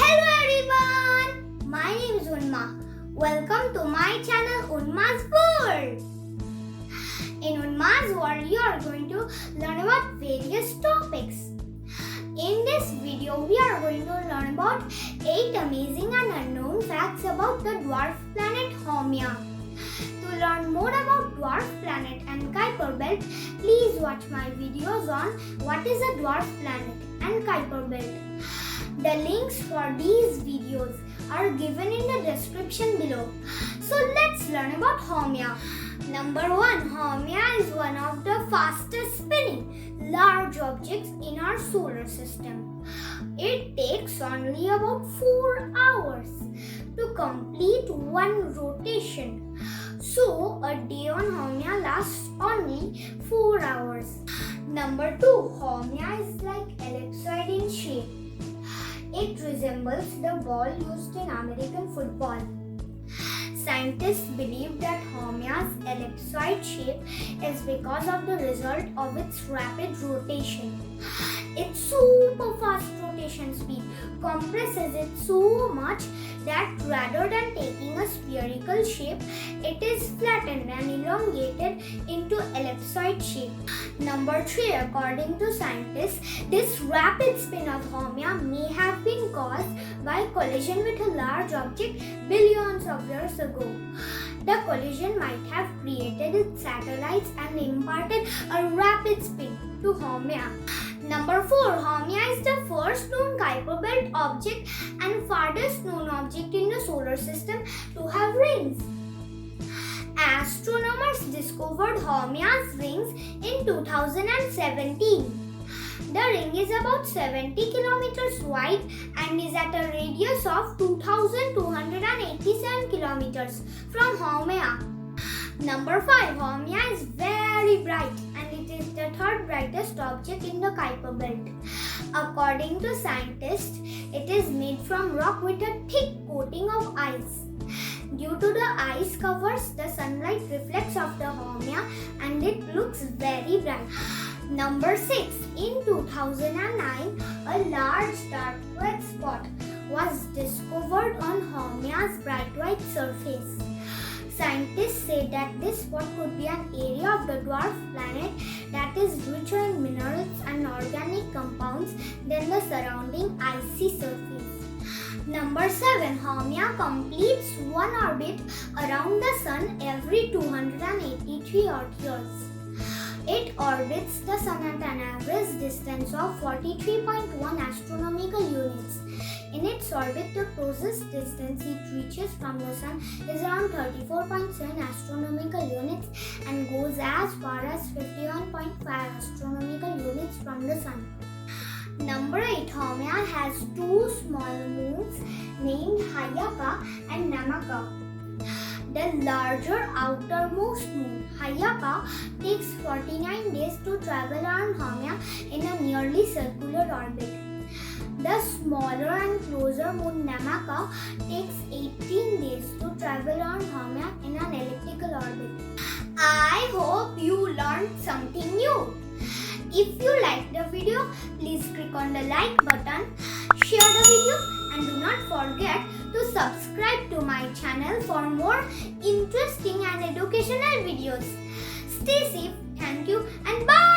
Hello everyone, my name is Unma. Welcome to my channel Unma's World. In Unma's World, you are going to learn about various topics. In this video, we are going to learn about 8 amazing and unknown facts about the dwarf planet Haumea. To learn more about dwarf planet and Kuiper belt, please watch my videos on what is a dwarf planet and Kuiper belt. The links for these videos are given in the description below. So let's learn about Haumea. Number 1. Haumea is one of the fastest spinning large objects in our solar system. It takes only about 4 hours to complete one rotation. So a day on Haumea lasts only 4 hours. Number 2. Haumea is like ellipsoid in shape. It resembles the ball used in American football. Scientists believe that Haumea's ellipsoid shape is because of the result of its rapid rotation. Its super fast rotation speed compresses it so much that rather than taking a spherical shape, it is flattened and elongated into ellipsoid shape. Number 3. According to scientists, this rapid spin of Haumea may have been caused by collision with a large object billions of years ago. The collision might have created its satellites and imparted a rapid spin to Haumea. Number 4. Haumea is the first known Kuiper belt object and farthest known object in the solar system to have rings. Astronomers discovered Haumea's rings in 2017. The ring is about 70 kilometers wide and is at a radius of 2,287 kilometers from Haumea. Number 5. Haumea is very bright and it is the third brightest object in the Kuiper belt. According to scientists, it is made from rock with a thick coating of ice. Due to the ice covers, the sunlight reflects off the Haumea and it looks very bright. Number 6. In 2009, a large dark red spot was discovered on Haumea's bright white surface. Scientists say that this spot could be an area of the dwarf planet that is richer in minerals and organic compounds than the surrounding icy surface. Number 7. Haumea completes one orbit around the Sun every 283 Earth years. It orbits the Sun at an average distance of 43.1 astronomical units. In its orbit, the closest distance it reaches from the Sun is around 34.7 astronomical units and goes as far as 51.5 astronomical units from the Sun. Number 8. Haumea has 2 small moons named Hayaka and Namaka. The larger outermost moon, Hayaka, takes 49 days to travel around Haumea in a nearly circular orbit. The smaller and closer moon, Namaka, takes 18 days to travel around Haumea in an elliptical orbit. I hope you learned something new. If you liked the video, please click on the like button, share the video and do not forget to subscribe to my channel for more interesting and educational videos. Stay safe, thank you and bye.